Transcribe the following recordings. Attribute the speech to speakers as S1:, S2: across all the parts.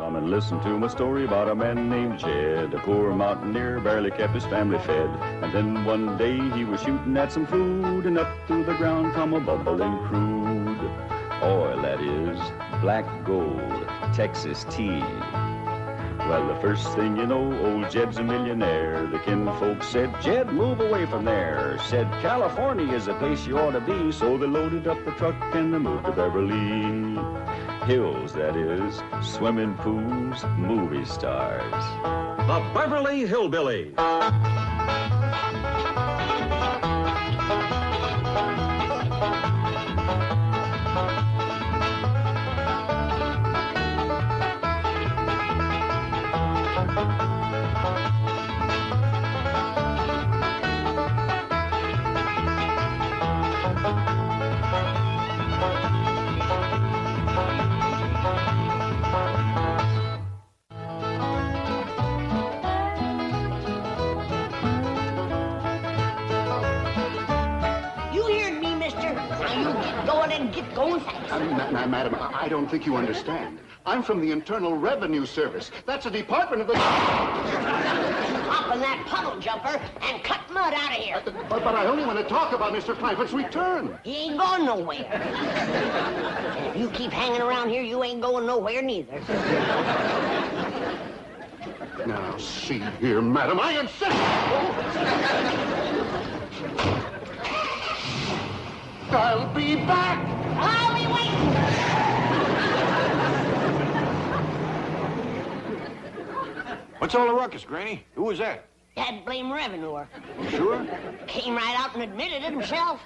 S1: Come and listen to my story about a man named Jed. A poor mountaineer, barely kept his family fed. And then one day he was shooting at some food, and up through the ground come a bubbling crude oil, that is, black gold, Texas tea. Well, the first thing you know, old Jed's a millionaire. The kinfolk said, Jed, move away from there. Said, California is the place you ought to be. So they loaded up the truck and they moved to Beverly Hills, that is, swimming pools, movie stars.
S2: The Beverly HillBillies.
S3: Get going fast.
S4: Madam, I don't think you understand. I'm from the Internal Revenue Service. That's a department of the...
S3: Hop in that puddle, jumper, and cut mud out of here.
S4: But I only want to talk about Mr. Clampet's return.
S3: He ain't going nowhere. And if you keep hanging around here, you ain't going nowhere neither.
S4: Now, see here, madam, I insist. I'll be back.
S3: I'll be waiting.
S5: What's all the ruckus, Granny? Who was that?
S3: That blame revenuer.
S5: You sure?
S3: Came right out and admitted it himself.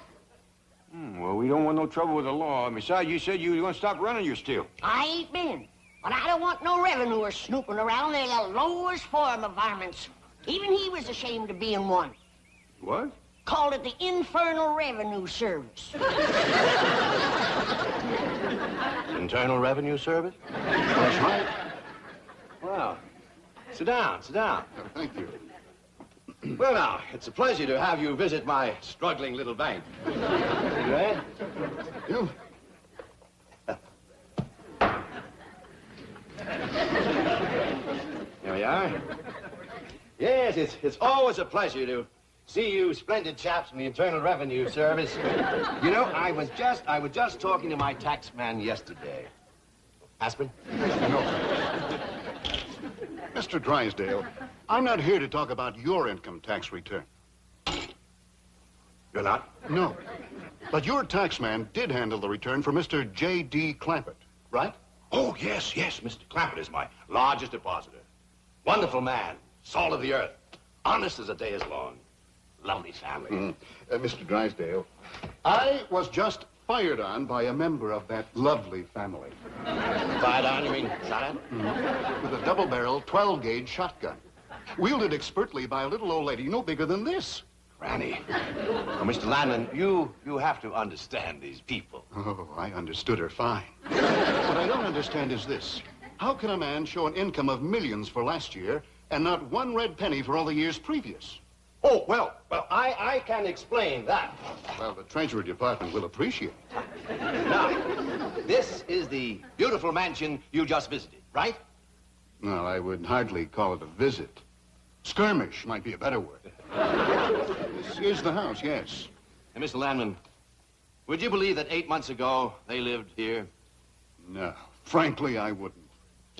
S5: Well, we don't want no trouble with the law. Besides, you said you were going to stop running your still.
S3: I ain't been. But I don't want no revenuer snooping around. They're the lowest form of varmints. Even he was ashamed of being one.
S5: What?
S3: Called it the Infernal Revenue Service.
S5: Internal Revenue Service?
S4: That's right.
S5: Well, sit down, sit down.
S4: Oh, thank you.
S5: Well, now, it's a pleasure to have you visit my struggling little bank. Right?
S4: You?
S5: Here we are. Yes, it's always a pleasure to see you splendid chaps from the Internal Revenue Service. You know, I was just talking to my tax man yesterday. Aspirin?
S4: No. Mr. Drysdale, I'm not here to talk about your income tax return.
S5: You're not?
S4: No. But your tax man did handle the return for Mr. J.D. Clampett, right?
S5: Oh, yes, Mr. Clampett is my largest depositor. Wonderful man, salt of the earth, honest as a day is long. Lovely family.
S4: Mr. Drysdale, I was just fired on by a member of that lovely family.
S5: Fired on, you mean shot at?
S4: With a double-barrel 12-gauge shotgun. Wielded expertly by a little old lady no bigger than this.
S5: Granny. Oh, Mr. Landman, you have to understand these people.
S4: Oh, I understood her fine. What I don't understand is this. How can a man show an income of millions for last year and not one red penny for all the years previous?
S5: Oh, well, I can explain that.
S4: Well, the Treasury Department will appreciate it.
S5: Now, this is the beautiful mansion you just visited, right?
S4: No, I would hardly call it a visit. Skirmish might be a better word. This is the house, yes.
S5: And Mr. Landman, would you believe that 8 months ago they lived here?
S4: No, frankly, I wouldn't.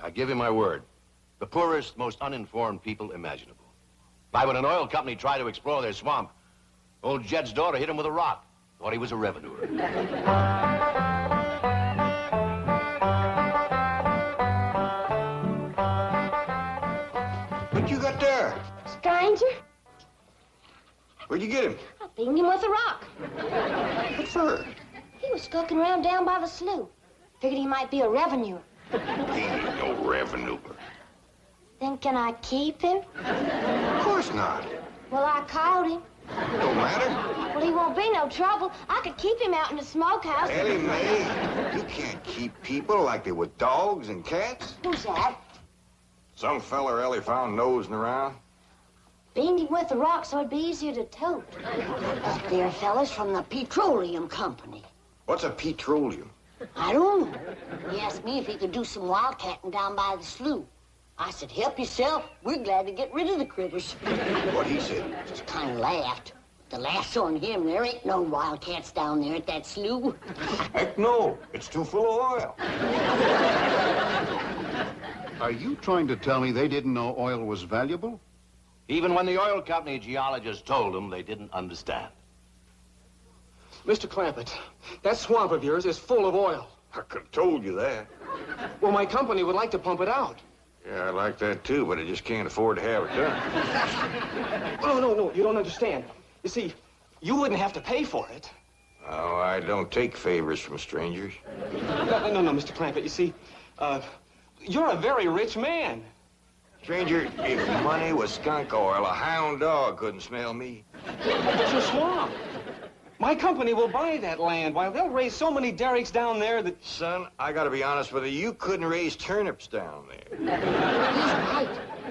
S5: I give you my word. The poorest, most uninformed people imaginable. Like when an oil company tried to explore their swamp, old Jed's daughter hit him with a rock. Thought he was a revenuer. What you got there?
S6: Stranger,
S5: Where'd you get him?
S6: I beamed him with a rock.
S5: What for?
S6: He was skulking around down by the slough. Figured he might be a revenuer.
S5: He ain't no revenuer.
S6: Then can I keep him?
S5: Of course not.
S6: Well, I caught him.
S5: Don't matter.
S6: Well, he won't be no trouble. I could keep him out in the smokehouse.
S7: Ellie Mae, you can't keep people like they were dogs and cats.
S6: Who's that?
S7: Some feller Ellie found nosing around.
S6: Beamed him with a rock so it'd be easier to tote.
S3: That there fella's from the Petroleum Company.
S7: What's a petroleum?
S3: I don't know. He asked me if he could do some wildcatting down by the slough. I said, help yourself. We're glad to get rid of the critters.
S7: What he said?
S3: Just kind of laughed. The last on him, there ain't no wildcats down there at that slough.
S7: Heck no. It's too full of oil.
S4: Are you trying to tell me they didn't know oil was valuable?
S5: Even when the oil company geologists told them, they didn't understand.
S8: Mr. Clampett, that swamp of yours is full of oil.
S7: I could have told you that.
S8: Well, my company would like to pump it out.
S7: Yeah, I like that too, but I just can't afford to have it done.
S8: No, you don't understand. You see, you wouldn't have to pay for it.
S7: Oh, I don't take favors from strangers.
S8: No, Mr. Clampett, you see, you're a very rich man.
S7: Stranger, if money was skunk oil, a hound dog couldn't smell me.
S8: It's a swamp. My company will buy that land. Why, they'll raise so many derricks down there that...
S7: Son, I gotta be honest with you, you couldn't raise turnips down there.
S3: He's right.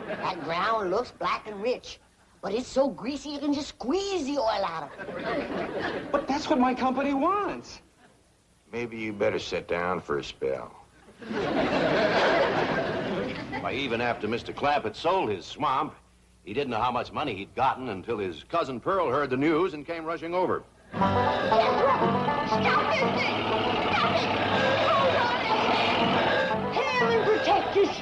S3: That ground looks black and rich. But it's so greasy you can just squeeze the oil out of it.
S8: But that's what my company wants.
S7: Maybe you better sit down for a spell.
S5: Why, even after Mr. Clampett sold his swamp, he didn't know how much money he'd gotten until his cousin Pearl heard the news and came rushing over.
S6: Stop this thing! Stop it! Hold on! Heaven protect us!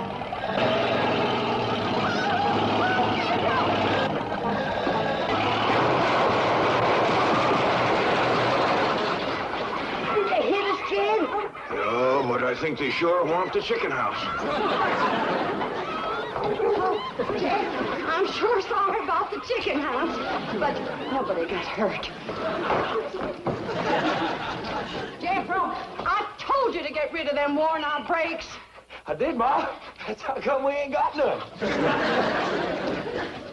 S6: Did they hit us, Jed?
S7: No, but I think they sure want the chicken house.
S6: Jed, I'm sure sorry about the chicken house, but nobody got hurt. Jeffro, I told you to get rid of them worn-out brakes.
S8: I did, Ma. That's how come we ain't got none.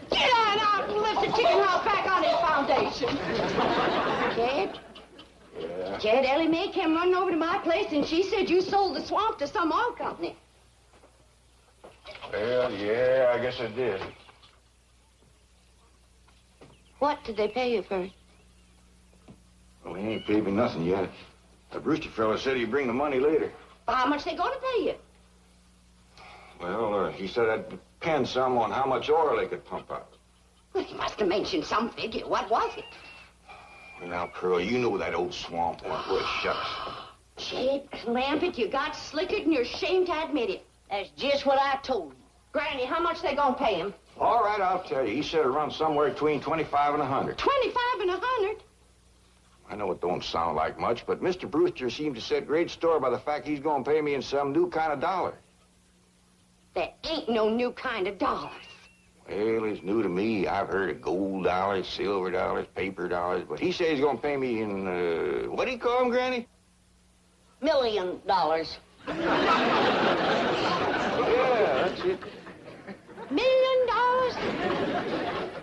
S6: Get on out and lift the chicken house back on its foundation. Jed?
S7: Yeah.
S6: Jed, Ellie Mae came running over to my place, and she said you sold the swamp to some oil company.
S7: Well, yeah, I guess I did.
S6: What did they pay you for it?
S7: Well, he ain't paid me nothing yet. The Brewster fella said he'd bring the money later.
S6: Well, how much they gonna pay you?
S7: Well, he said that'd depend some on how much oil they could pump out.
S6: Well, he must have mentioned some figure. What was it?
S7: Well, now, Pearl, you know that old swamp one. Well, shucks.
S6: Jed Clampett, you got slickered and you're ashamed to admit it.
S3: That's just what I told him.
S6: Granny, how much they gonna pay him?
S7: All right, I'll tell you. He said it runs somewhere between 25 and 100.
S6: 25 and 100?
S7: I know it don't sound like much, but Mr. Brewster seemed to set great store by the fact he's going to pay me in some new kind of dollar.
S6: There ain't no new kind of dollars.
S7: Well, it's new to me. I've heard of gold dollars, silver dollars, paper dollars, but he says he's going to pay me in, what do you call them, Granny?
S3: $1 million.
S7: Yeah, that's it.
S6: $1 million?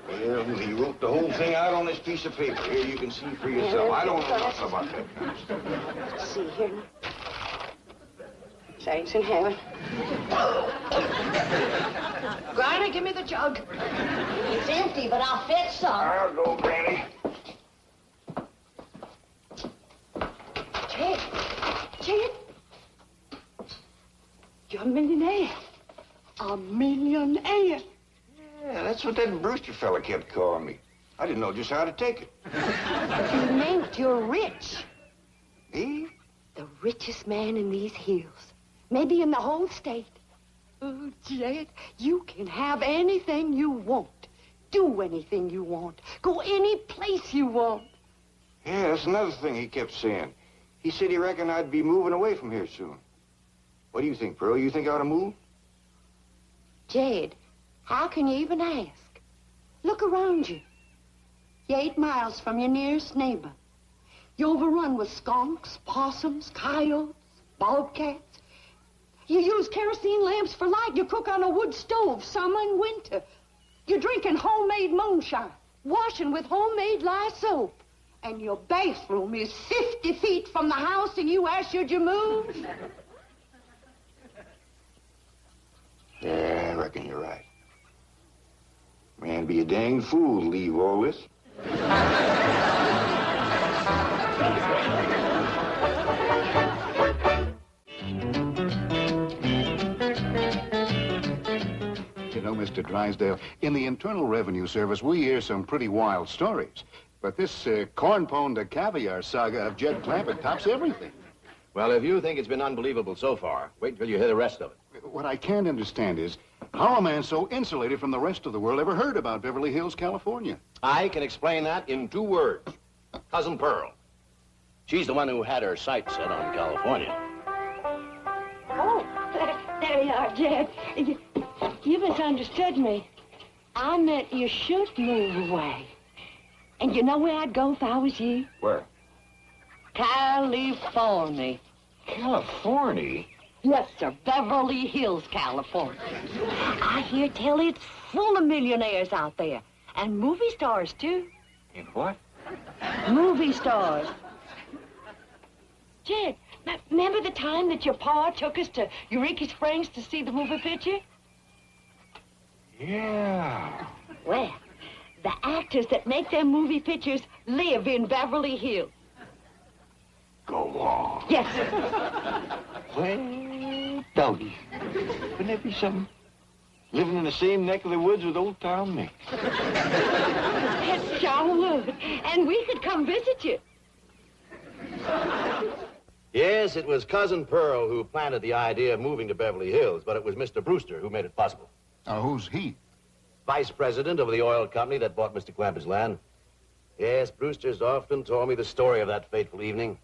S7: Well, he wrote the whole thing out on this piece of paper. Here, you can see for yourself. I don't know nothing about that kind of stuff.
S6: Let's see here. Saints in heaven. Granny, give me the jug.
S3: It's empty, but I'll fetch some.
S7: I'll go, Granny.
S6: Jed, you're a millionaire. A millionaire.
S7: Yeah, that's what that Brewster fella kept calling me. I didn't know just how to take it.
S6: You meant you're rich.
S7: Me?
S6: The richest man in these hills. Maybe in the whole state. Oh, Jed, you can have anything you want. Do anything you want. Go any place you want.
S7: Yeah, that's another thing he kept saying. He said he reckoned I'd be moving away from here soon. What do you think, Pearl? You think I ought to move?
S6: Jed, how can you even ask? Look around you. You're 8 miles from your nearest neighbor. You're overrun with skunks, possums, coyotes, bobcats. You use kerosene lamps for light. You cook on a wood stove, summer and winter. You're drinking homemade moonshine, washing with homemade lye soap. And your bathroom is 50 feet from the house, and you ask, should you move?
S7: Yeah, I reckon you're right. Man, be a dang fool to leave all this.
S4: know, Mr. Drysdale, in the Internal Revenue Service, we hear some pretty wild stories. But this corn pone to caviar saga of Jed Clampett tops everything.
S5: Well, if you think it's been unbelievable so far, wait until you hear the rest of it.
S4: What I can't understand is how a man so insulated from the rest of the world ever heard about Beverly Hills, California.
S5: I can explain that in 2 words. Cousin Pearl. She's the one who had her sights set on California.
S6: Oh, there you are, Jed. You misunderstood me. I meant you should move away. And you know where I'd go if I was you?
S5: Where?
S6: California.
S5: California?
S6: Yes, sir. Beverly Hills, California. I hear tell it's full of millionaires out there. And movie stars, too.
S5: In what?
S6: Movie stars. Jed, remember the time that your pa took us to Eureka Springs to see the movie picture?
S5: Yeah.
S6: Well, the actors that make them movie pictures live in Beverly Hills.
S7: Go on.
S6: Yes, sir.
S7: Well, doggy. Wouldn't that be something? Living in the same neck of the woods with old Tom Mix.
S6: It sure would. And we could come visit you.
S5: Yes, it was Cousin Pearl who planted the idea of moving to Beverly Hills, but it was Mr. Brewster who made it possible.
S4: Who's he?
S5: Vice president of the oil company that bought Mr. Clampett's land. Yes, Brewster's often told me the story of that fateful evening.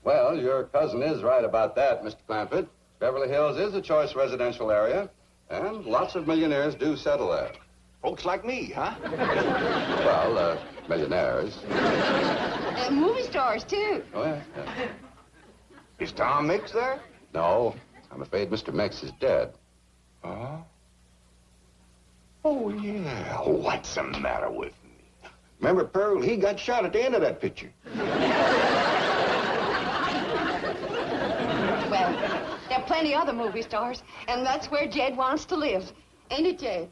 S9: Well, your cousin is right about that, Mr. Clampett. Beverly Hills is a choice residential area, and lots of millionaires do settle there.
S7: Folks like me, huh?
S9: Well, millionaires.
S6: Movie stars, too.
S9: Oh, yeah.
S7: Is Tom Mix there?
S9: No, I'm afraid Mr. Mix is dead.
S7: Oh? Oh, yeah. Oh, what's the matter with me? Remember Pearl? He got shot at the end of that picture.
S6: Well, there are plenty other movie stars, and that's where Jed wants to live. Ain't it, Jed?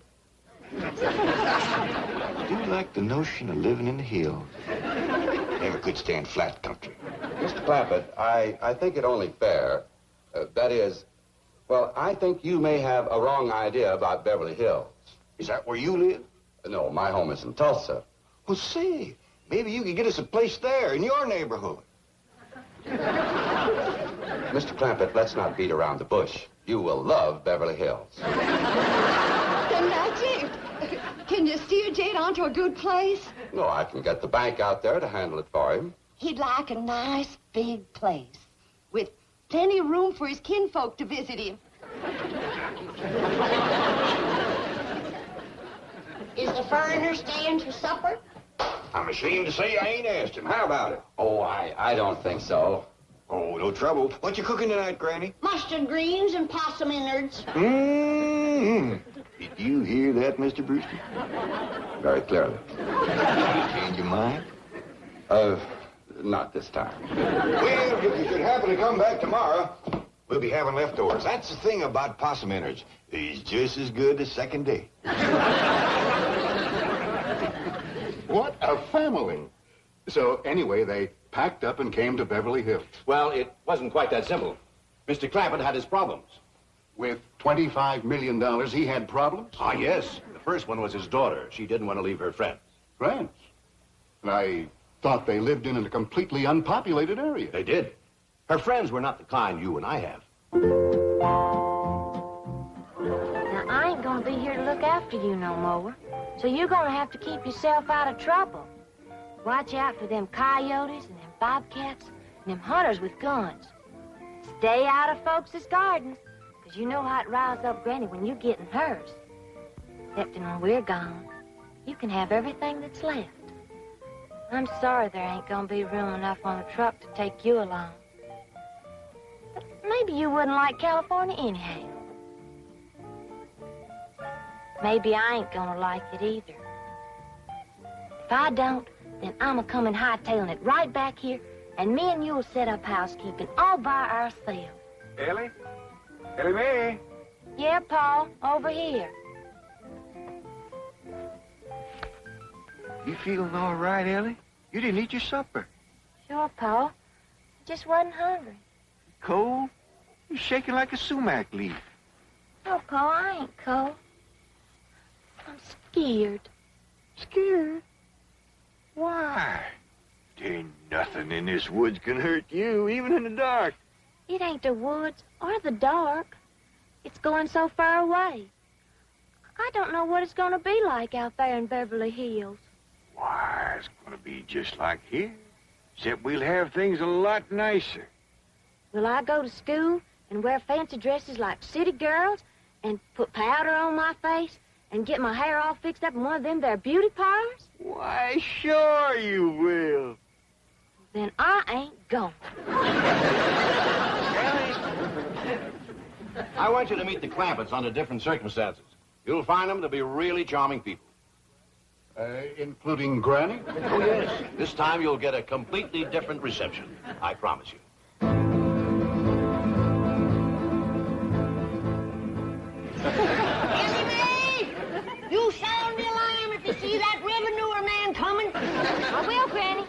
S7: I do like the notion of living in the hills. Never could stand flat country.
S9: Mr. Clampett, I think it only fair. That is, well, I think you may have a wrong idea about Beverly Hills.
S7: Is that where you live?
S9: No, my home is in Tulsa.
S7: Well, say, maybe you could get us a place there in your neighborhood.
S9: Mr. Clampett, let's not beat around the bush. You will love Beverly Hills.
S6: Then that's it. Can you steer Jed onto a good place?
S9: No, I can get the bank out there to handle it for him.
S6: He'd like a nice big place with plenty of room for his kinfolk to visit him.
S3: Is the foreigner staying for supper?
S7: I'm ashamed to say I ain't asked him. How about it?
S9: Oh, I don't think so.
S7: Oh, no trouble. What you cooking tonight, Granny?
S3: Mustard greens and possum innards.
S7: Mm-hmm. Did you hear that, Mr. Brewster?
S9: Very clearly.
S7: Change your mind?
S9: Not this time.
S7: Well, if you should happen to come back tomorrow, we'll be having leftovers. That's the thing about possum innards. They's just as good the second day.
S4: What a family. So, anyway, they packed up and came to Beverly Hills.
S5: Well, it wasn't quite that simple. Mr. Clampett had his problems.
S4: With $25 million, he had problems?
S5: Ah, yes. The first one was his daughter. She didn't want to leave her friends.
S4: Friends? And I thought they lived in a completely unpopulated area.
S5: They did. Her friends were not the kind you and I have.
S10: Now, I ain't gonna be here to look after you no more. So you're gonna have to keep yourself out of trouble. Watch out for them coyotes and them bobcats and them hunters with guns. Stay out of folks' gardens, because you know how it riles up Granny when you get in hers. Except when we're gone, you can have everything that's left. I'm sorry there ain't gonna be room enough on the truck to take you along. But maybe you wouldn't like California anyhow. Maybe I ain't gonna like it either. If I don't, then I'm a-coming hightailing it right back here, and me and you'll set up housekeeping all by ourselves.
S7: Ellie? Ellie Mae?
S10: Yeah, Paul, over here.
S7: You feeling all right, Ellie? You didn't eat your supper.
S10: Sure, Paul. I just wasn't hungry.
S7: Cold? You're shaking like a sumac leaf.
S10: Oh, Pa, I ain't cold. I'm scared.
S7: Scared? Why? There ain't nothing in this woods can hurt you, even in the dark.
S10: It ain't the woods or the dark. It's going so far away. I don't know what it's going to be like out there in Beverly Hills.
S7: Why, it's going to be just like here, except we'll have things a lot nicer.
S10: Will I go to school and wear fancy dresses like city girls and put powder on my face and get my hair all fixed up in one of them there beauty parlors?
S7: Why, sure you will.
S10: Then I ain't going.
S5: I want you to meet the Clampetts under different circumstances. You'll find them to be really charming people.
S4: Including Granny?
S5: Oh, yes. This time you'll get a completely different reception. I promise you.
S3: Ellie Mae! You sound the alarm if you see that revenue man coming.
S10: I will, Granny.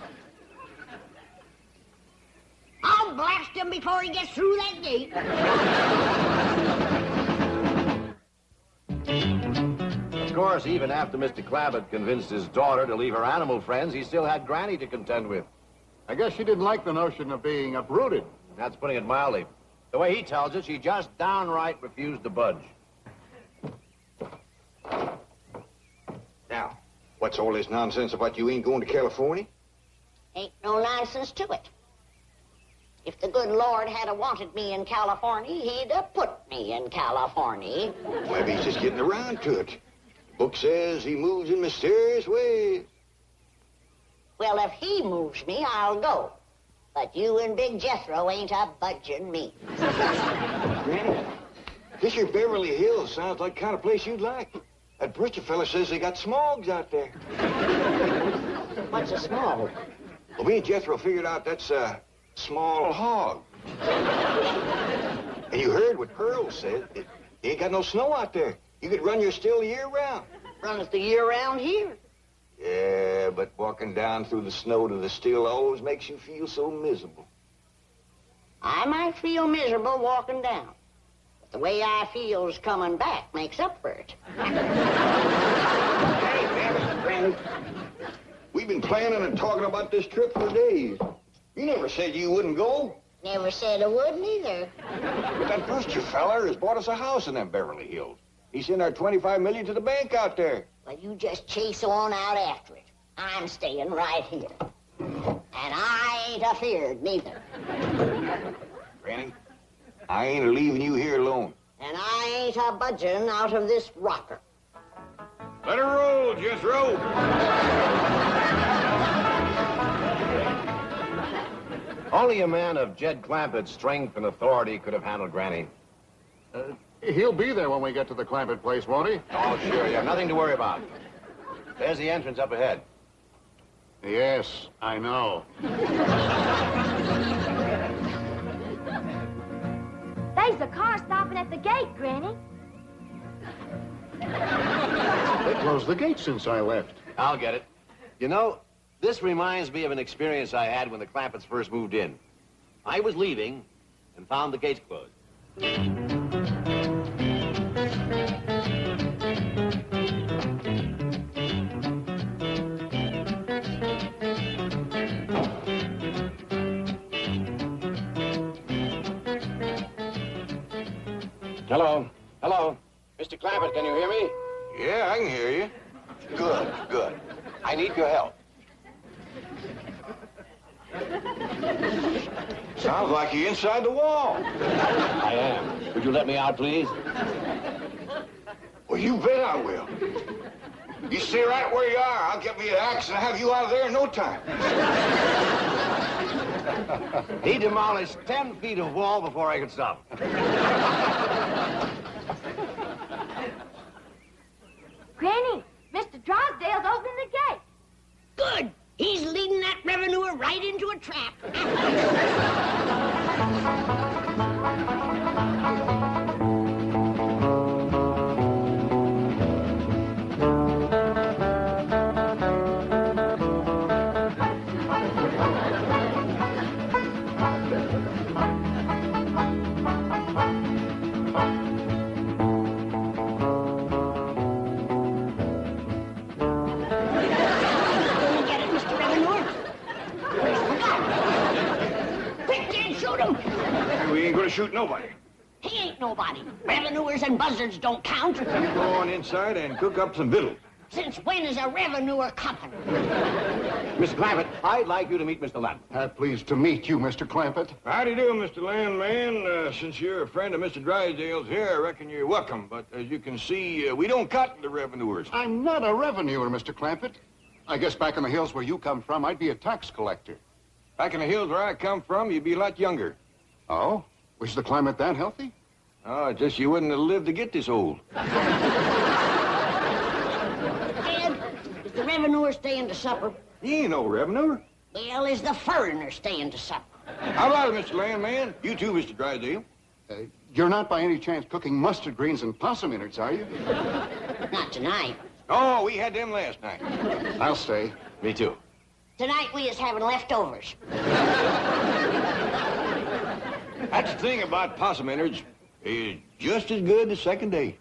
S3: I'll blast him before he gets through that gate.
S5: Of course, even after Mr. Clampett convinced his daughter to leave her animal friends, he still had Granny to contend with.
S4: I guess she didn't like the notion of being uprooted.
S5: That's putting it mildly. The way he tells it, she just downright refused to budge.
S7: Now, what's all this nonsense about you ain't going to California?
S3: Ain't no nonsense to it. If the good Lord had wanted me in California, he'd have put me in California.
S7: Maybe he's just getting around to it. The book says he moves in mysterious ways.
S3: Well, if he moves me, I'll go. But you and Big Jethro ain't a budging me.
S7: Granny, this here Beverly Hills sounds like the kind of place you'd like. That Bristol fella says they got smogs out there.
S3: What's a small?
S7: Well, me and Jethro figured out that's a small hog. And you heard what Pearl said. It ain't got no snow out there. You could run your still the year round.
S3: Runs the year round here.
S7: Yeah, but walking down through the snow to the still always makes you feel so miserable.
S3: I might feel miserable walking down. But the way I feels coming back makes up for it.
S7: Hey, Granny. We've been planning and talking about this trip for days. You never said you wouldn't go.
S3: Never said I wouldn't either.
S7: But that Brewster feller has bought us a house in them Beverly Hills. He sent our $25 million to the bank out there.
S3: Well, you just chase on out after it. I'm staying right here. And I ain't afeared neither.
S7: Granny, I ain't leaving you here alone.
S3: And I ain't a budging out of this rocker.
S7: Let her roll, Jethro.
S5: Only a man of Jed Clampett's strength and authority could have handled Granny.
S4: He'll be there when we get to the Clampett place, won't he?
S5: Oh, sure, you have nothing to worry about. There's the entrance up ahead.
S4: Yes, I know.
S10: There's a car stopping at the gate, Granny.
S4: They closed the gate since I left.
S5: I'll get it. You know, this reminds me of an experience I had when the Clampetts first moved in. I was leaving and found the gates closed. Hello. Hello. Mr. Clampett, can you hear me?
S7: Yeah, I can hear you.
S5: Good, good. I need your help.
S7: Sounds like you're inside the wall.
S5: I am. Would you let me out, please?
S7: Well, you bet I will. You stay right where you are. I'll get me an axe and have you out of there in no time.
S5: He demolished 10 feet of wall before I could stop.
S10: Granny, Mr. Drysdale's opening the gate.
S3: Good. He's leading that revenuer right into a trap.
S7: shoot nobody.
S3: He ain't nobody. Revenuers and buzzards don't count.
S7: You go on inside and cook up some victuals.
S3: Since when is a revenuer company?
S5: Mr. Clampett, I'd like you to meet Mr. Lamb.
S4: Pleased to meet you, Mr. Clampett.
S7: How do you do, Mr. Landman? Since you're a friend of Mr. Drysdale's here, I reckon you're welcome. But as you can see, we don't cut the revenuers.
S4: I'm not a revenuer, Mr. Clampett. I guess back in the hills where you come from, I'd be a tax collector.
S7: Back in the hills where I come from, you'd be a lot younger.
S4: Oh? Was the climate that healthy?
S7: Oh, just you wouldn't have lived to get this old.
S3: Is the revenuer staying to supper?
S7: He ain't no revenuer.
S3: Well, is the foreigner staying to supper?
S7: How about it, Mr. Landman? You too, Mr. Drysdale.
S4: You're not by any chance cooking mustard greens and possum innards, are you?
S3: Not tonight.
S7: Oh, we had them last night.
S4: I'll stay.
S5: Me too.
S3: Tonight we is having leftovers.
S7: That's the thing about possum innards. It's just as good the second day.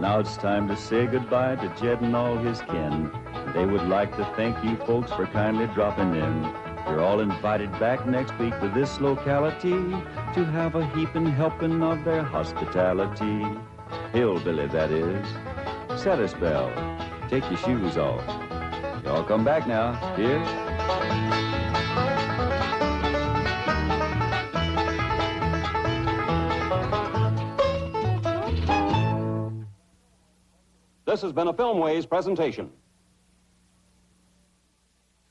S1: Now it's time to say goodbye to Jed and all his kin. They would like to thank you folks for kindly dropping in. You're all invited back next week to this locality to have a heaping helping of their hospitality. Hillbilly, that is. Set a spell. Take your shoes off. Y'all come back now. Here.
S2: This has been a Filmways presentation.